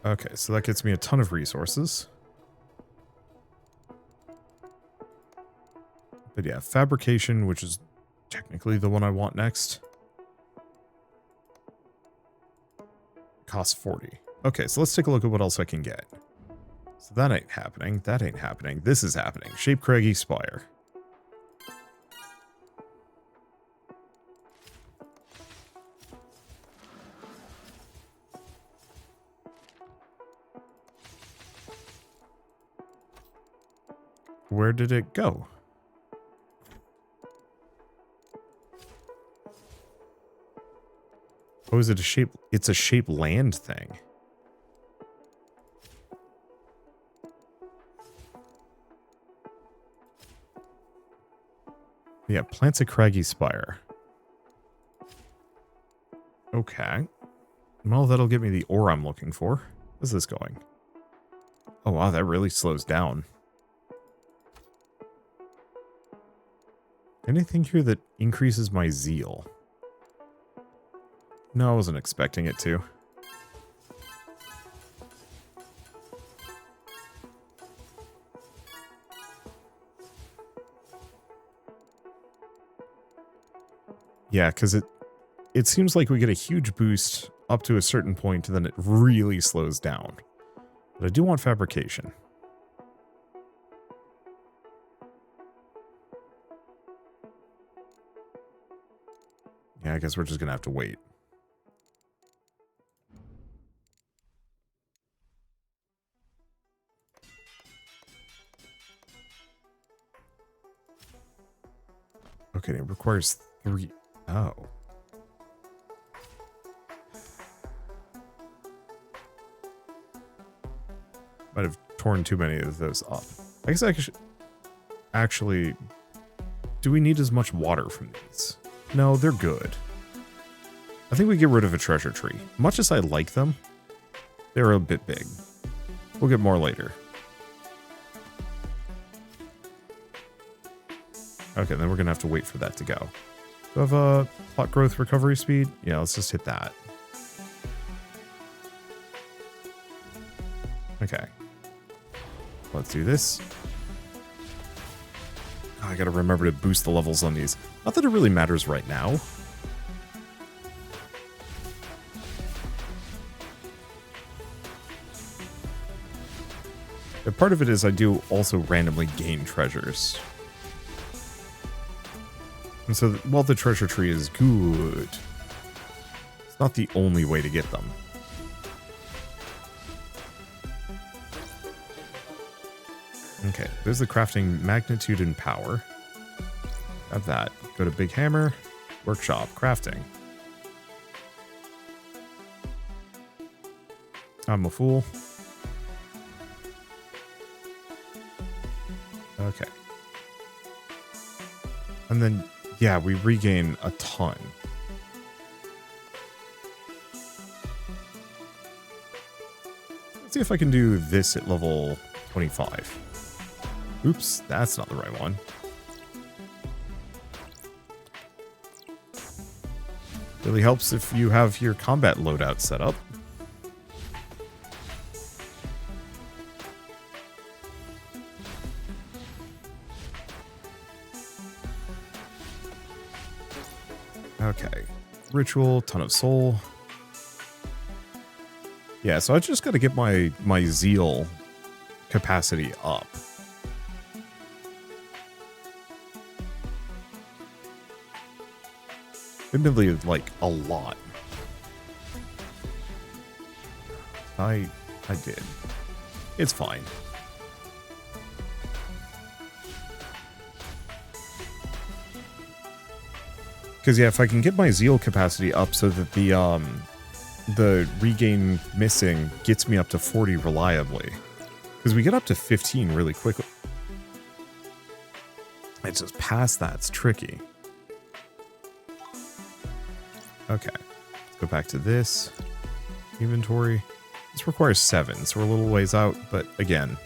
Okay, so that gets me a ton of resources. But yeah, fabrication, which is technically the one I want next. Costs 40. Okay, so let's take a look at what else I can get. So that ain't happening. That ain't happening. This is happening. Shape Craggy Spire. Where did it go? Oh, is it a shape? It's a shape land thing. Yeah, plants a craggy spire. Okay. Well, that'll give me the ore I'm looking for. Where's this going? Oh, wow, that really slows down. Anything here that increases my zeal? No, I wasn't expecting it to. Yeah, because it seems like we get a huge boost up to a certain point, and then it really slows down. But I do want fabrication. Yeah, I guess we're just going to have to wait. Okay, it requires 3. Oh. Might have torn too many of those up. I guess I should actually do we need as much water from these? No, they're good. I think we get rid of a treasure tree. Much as I like them, they're a bit big. We'll get more later. Okay, then we're going to have to wait for that to go. Do I have a plot growth recovery speed? Yeah, let's just hit that. Okay. Let's do this. Oh, I got to remember to boost the levels on these. Not that it really matters right now. But part of it is I do also randomly gain treasures. And so, while the treasure tree is good, it's not the only way to get them. Okay, there's the crafting magnitude and power. Got that. Go to Big Hammer, Workshop, Crafting. I'm a fool. Okay. And then, yeah, we regain a ton. Let's see if I can do this at level 25. Oops, that's not the right one. Really helps if you have your combat loadout set up. Okay. Ritual, ton of soul. Yeah, so I just got to get my zeal capacity up. Admittedly, like, a lot. I did. It's fine. Because, yeah, if I can get my zeal capacity up so that the regain missing gets me up to 40 reliably. Because we get up to 15 really quickly. It's just past that's tricky. Okay, let's go back to this. Inventory. This requires 7, so we're a little ways out, but again,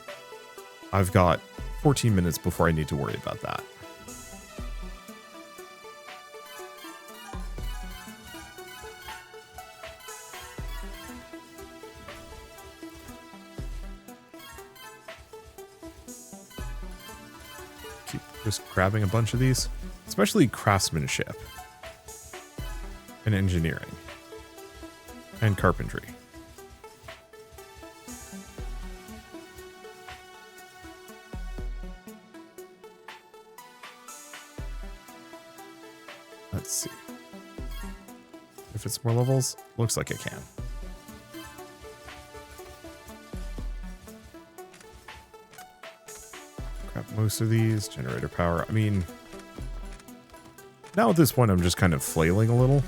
I've got 14 minutes before I need to worry about that. Keep just grabbing a bunch of these, especially craftsmanship. And engineering. And carpentry. Let's see. If it's more levels, looks like it can. Grab most of these. Generator power. I mean, now at this point, I'm just kind of flailing a little.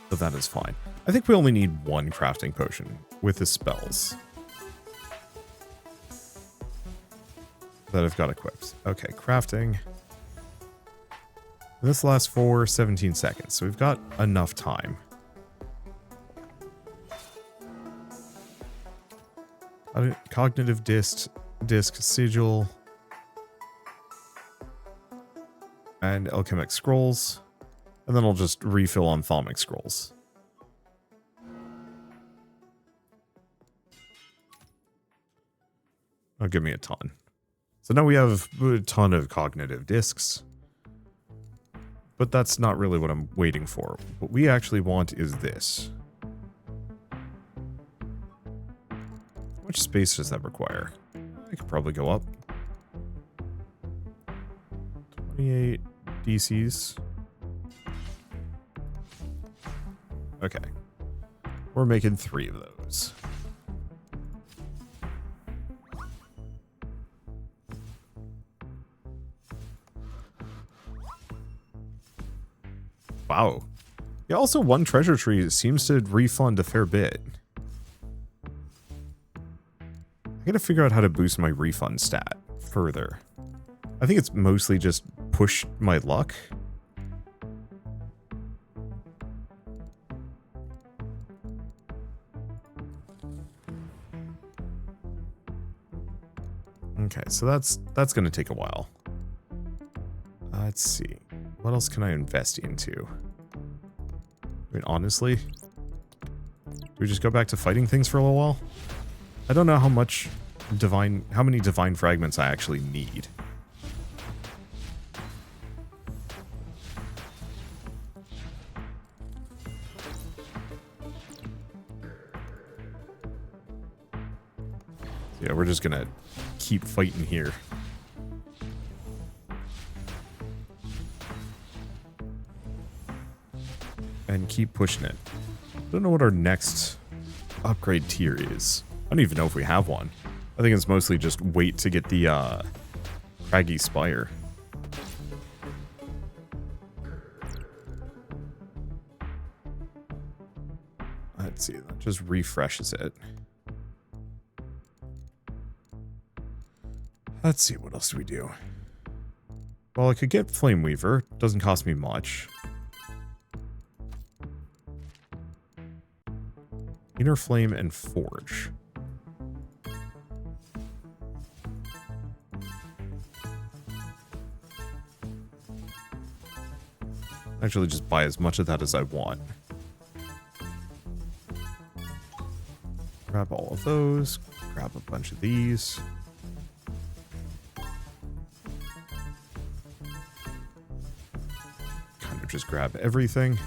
So that is fine. I think we only need one crafting potion with the spells that I've got equipped. Okay, crafting. This lasts for 17 seconds, so we've got enough time. Cognitive disc sigil, and alchemic scrolls. And then I'll just refill on thaumic scrolls. Oh, give me a ton. So now we have a ton of cognitive discs. But that's not really what I'm waiting for. What we actually want is this. How much space does that require? I could probably go up. 28 DCs. Okay. We're making 3 of those. Wow. Yeah, also one treasure tree seems to refund a fair bit. I gotta figure out how to boost my refund stat further. I think it's mostly just push my luck. Okay, so that's going to take a while. Let's see. What else can I invest into? I mean, honestly, do we just go back to fighting things for a little while? I don't know how many divine fragments I actually need. Yeah, we're just gonna keep fighting here. And keep pushing it. I don't know what our next upgrade tier is. I don't even know if we have one. I think it's mostly just wait to get the craggy spire. Let's see, that just refreshes it. Let's see, what else do we do? Well, I could get Flame Weaver. Doesn't cost me much. Inner Flame and Forge. Actually, just buy as much of that as I want. Grab all of those. Grab a bunch of these. Kind of just grab everything.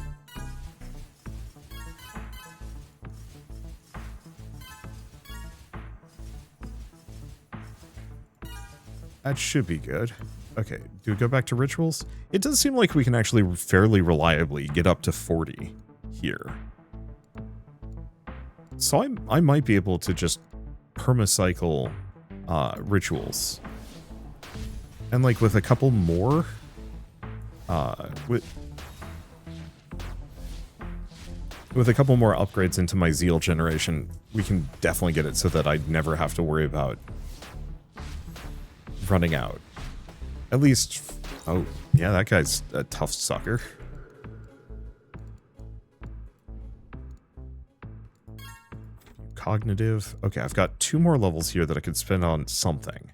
That should be good. Okay, do we go back to rituals? It does seem like we can actually fairly reliably get up to 40 here. So I might be able to just permacycle rituals. And like with a couple more, with a couple more upgrades into my zeal generation, we can definitely get it so that I'd never have to worry about running out. At least, oh, yeah, that guy's a tough sucker. Cognitive. Okay, I've got 2 more levels here that I could spend on something.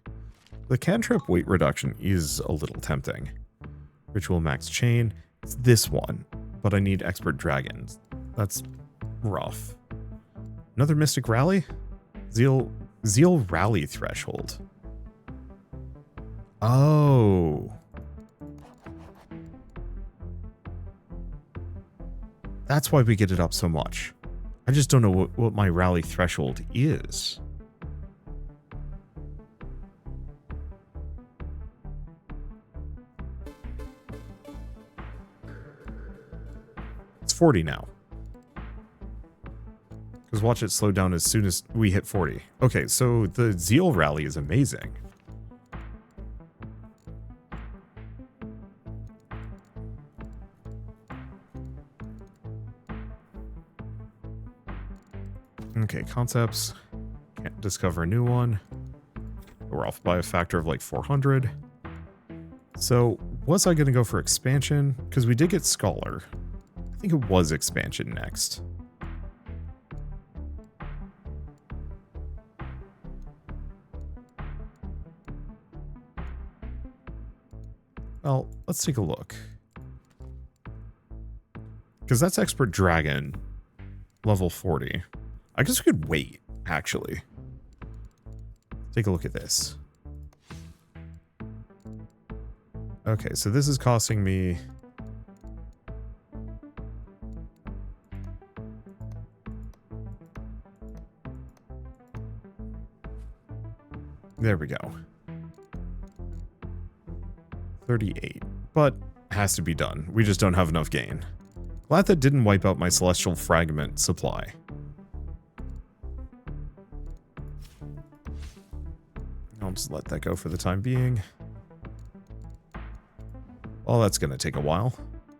The cantrip weight reduction is a little tempting. Ritual max chain. It's this one, but I need expert dragons. That's rough. Another mystic rally? Zeal rally threshold. Oh. That's why we get it up so much. I just don't know what my rally threshold is. It's 40 now. Because watch it slow down as soon as we hit 40. Okay, so the zeal rally is amazing. Okay, concepts. Can't discover a new one. We're off by a factor of like 400. So, was I going to go for expansion? Because we did get Scholar. I think it was expansion next. Well, let's take a look. Because that's Expert Dragon, level 40. I guess we could wait, actually. Take a look at this. Okay, so this is costing me... There we go. 38. But has to be done. We just don't have enough gain. Glad that didn't wipe out my Celestial Fragment supply. I'll just let that go for the time being. Well, that's going to take a while.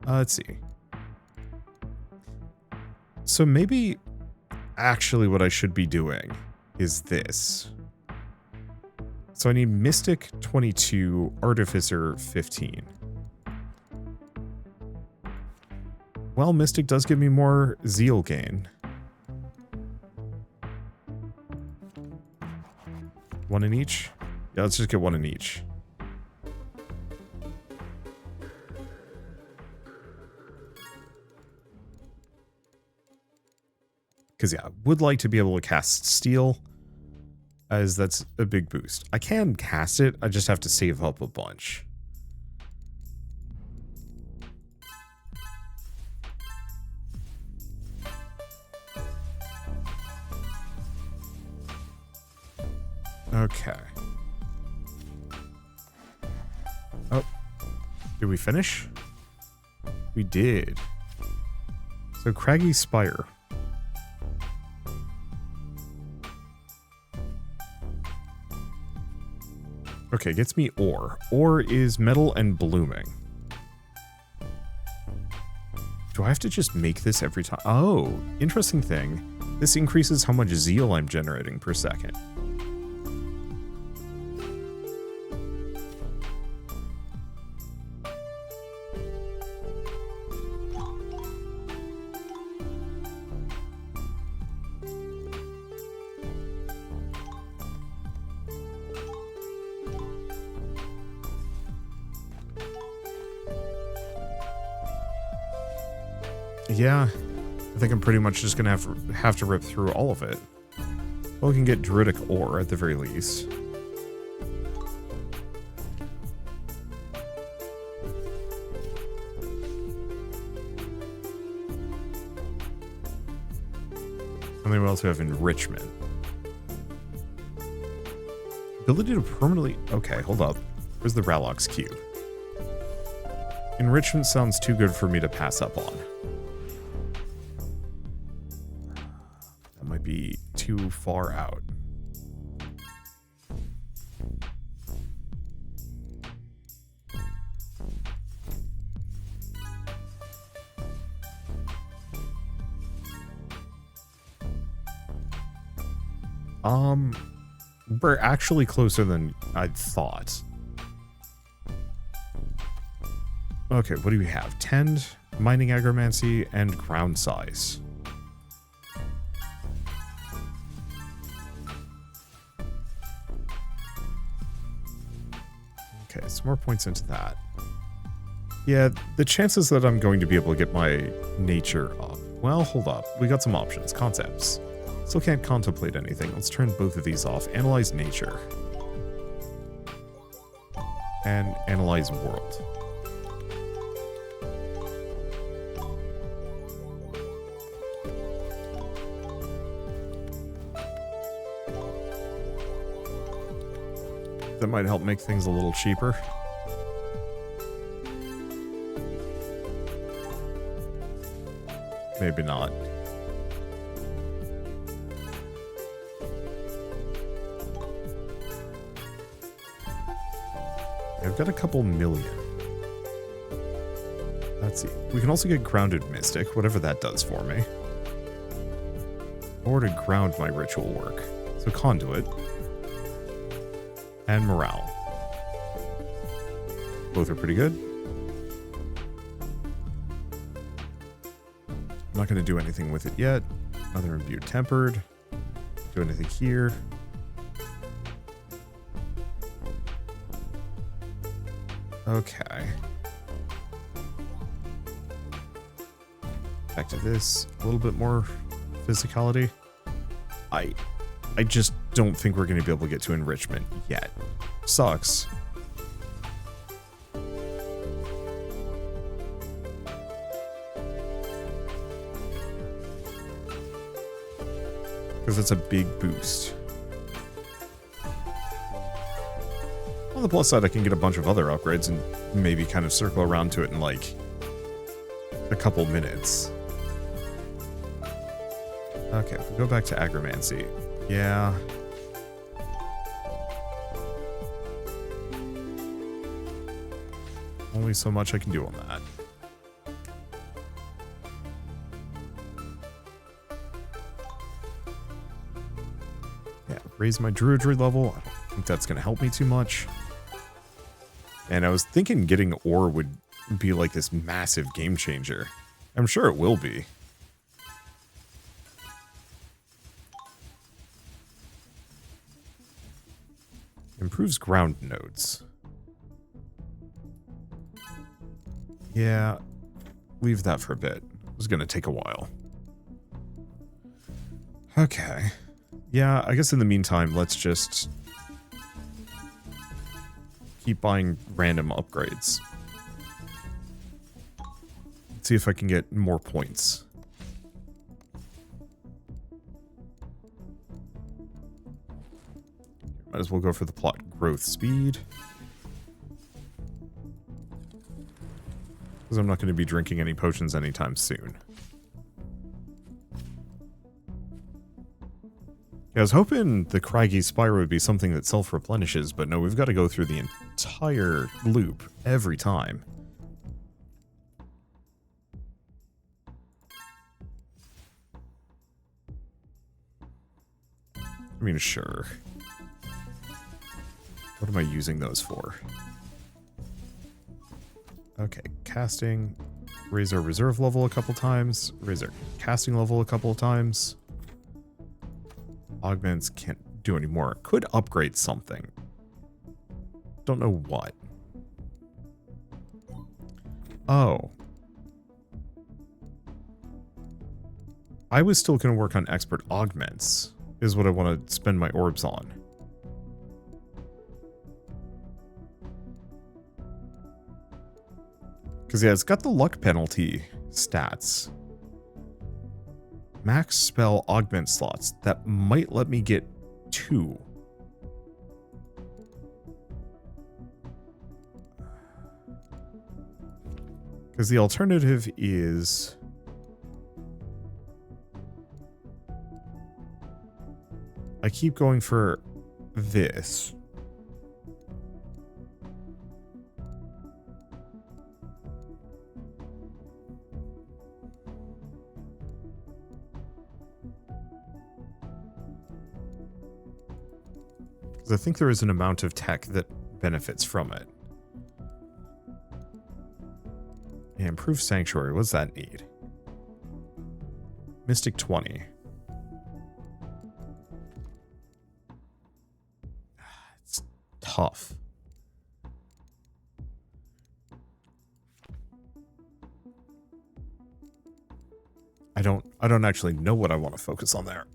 Let's see. So maybe actually what I should be doing is this. So I need Mystic 22, Artificer 15. Well, Mystic does give me more Zeal gain. One in each? Yeah, let's just get one in each. Because, yeah, I would like to be able to cast Steel, as that's a big boost. I can cast it, I just have to save up a bunch. Okay. Oh. Did we finish? We did. So, Craggy Spire. Okay, gets me ore. Ore is metal and blooming. Do I have to just make this every time? Oh, interesting thing. This increases how much zeal I'm generating per second. Yeah, I think I'm pretty much just gonna have to rip through all of it. Well, we can get Druidic Ore at the very least. And then we also have Enrichment. Ability to permanently... Okay, hold up. Where's the Ralox Cube? Enrichment sounds too good for me to pass up on. Might be too far out. We're actually closer than I'd thought. Okay, what do we have? Tend, Mining Agromancy, and Ground Size. Okay, some more points into that. Yeah, the chances that I'm going to be able to get my nature up. Well, hold up. We got some options. Concepts. Still can't contemplate anything. Let's turn both of these off. Analyze nature. And analyze world. That might help make things a little cheaper. Maybe not. I've got a couple million. Let's see. We can also get Grounded Mystic, whatever that does for me. Or to ground my ritual work. So Conduit. And Morale. Both are pretty good. I'm not going to do anything with it yet. Another Imbued Tempered. Do anything here. Okay. Back to this. A little bit more physicality. I just don't think we're going to be able to get to enrichment yet. Sucks. Because it's a big boost. On the plus side, I can get a bunch of other upgrades and maybe kind of circle around to it in like a couple minutes. Okay, if we go back to Agromancy. Yeah. Only so much I can do on that. Yeah, raise my druidry level. I don't think that's going to help me too much. And I was thinking getting ore would be like this massive game changer. I'm sure it will be. Improves ground nodes. Yeah, leave that for a bit. It was going to take a while. Okay. Yeah, I guess in the meantime, let's just keep buying random upgrades. See if I can get more points. Might as well go for the plot growth speed. Because I'm not going to be drinking any potions anytime soon. Yeah, I was hoping the Craggy Spire would be something that self-replenishes, but no, we've got to go through the entire loop every time. I mean, sure. What am I using those for? Okay, casting. Raise our reserve level a couple times. Raise our casting level a couple of times. Augments can't do any more. Could upgrade something. Don't know what. Oh. I was still going to work on expert augments, is what I want to spend my orbs on. Because, yeah, it's got the luck penalty stats. Max spell augment slots. That might let me get 2. Because the alternative is... I keep going for this. I think there is an amount of tech that benefits from it. Yeah, improve Sanctuary. What does that need? Mystic 20. It's tough. I don't actually know what I want to focus on there.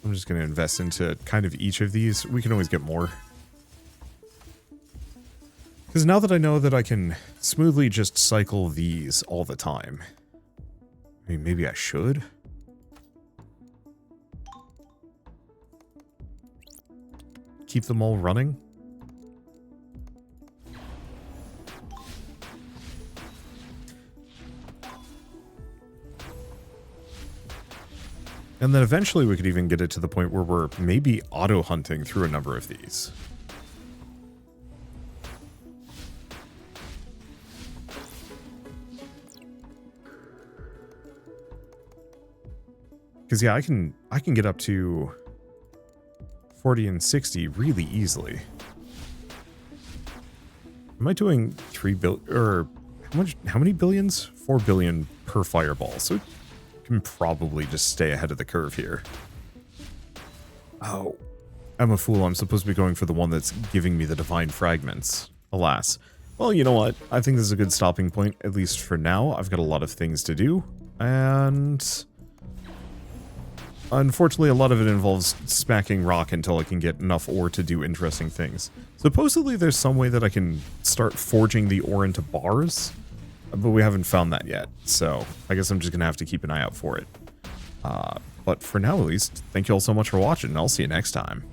I'm just going to invest into kind of each of these. We can always get more. Because now that I know that I can smoothly just cycle these all the time. I mean, maybe I should? Keep them all running? And then eventually we could even get it to the point where we're maybe auto-hunting through a number of these. Because yeah, I can get up to 40 and 60 really easily. Am I doing 3 billion, or how many billions? 4 billion per fireball. So can probably just stay ahead of the curve here. Oh, I'm a fool. I'm supposed to be going for the one that's giving me the divine fragments. Alas. Well, you know what? I think this is a good stopping point, at least for now. I've got a lot of things to do, and unfortunately a lot of it involves smacking rock until I can get enough ore to do interesting things. Supposedly there's some way that I can start forging the ore into bars, but we haven't found that yet, so I guess I'm just going to have to keep an eye out for it. But for now, at least, thank you all so much for watching, and I'll see you next time.